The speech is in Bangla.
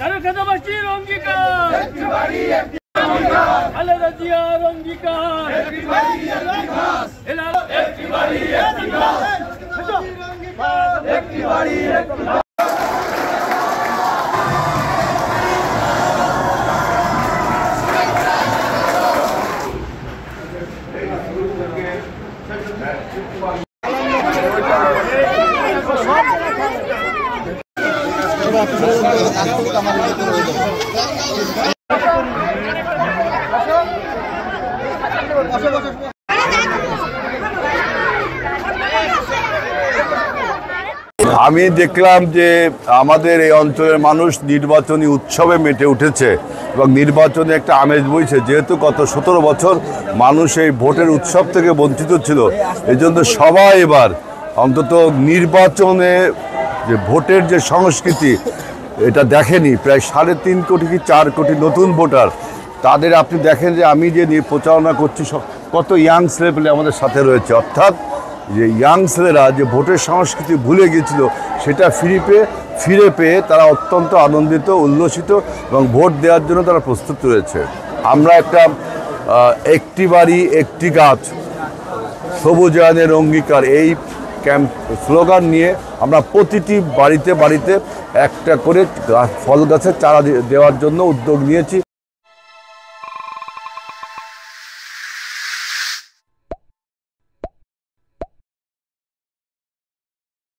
ধানখাদাবাসীর অঙ্গীকার, খালেদা জিয়ার অঙ্গীকার, আমি দেখলাম যে আমাদের এই অঞ্চলের মানুষ নির্বাচনী উৎসবে মেতে উঠেছে এবং নির্বাচনে একটা আমেজ বইছে, যেহেতু গত 17 বছর মানুষ এই ভোটের উৎসব থেকে বঞ্চিত ছিল। এই জন্য সবাই এবার অন্তত নির্বাচনে যে ভোটের যে সংস্কৃতি এটা দেখেনি, প্রায় 3.5 কোটি কি 4 কোটি নতুন ভোটার, তাদের আপনি দেখেন যে আমি যে প্রচারণা করছি কত ইয়াং ছেলেপেলে আমাদের সাথে রয়েছে, অর্থাৎ যে ইয়াং ছেলেরা যে ভোটের সংস্কৃতি ভুলে গিয়েছিল সেটা ফিরে পেয়ে তারা অত্যন্ত আনন্দিত, উল্লসিত এবং ভোট দেওয়ার জন্য তারা প্রস্তুত রয়েছে। আমরা একটা একটি বাড়ি একটি গাছ সবুজায়নের অঙ্গীকার এই স্লোগান নিয়ে আমরা প্রতিটি বাড়িতে একটা করে ফল গাছের চারা দেওয়ার জন্য উদ্যোগ নিয়েছি।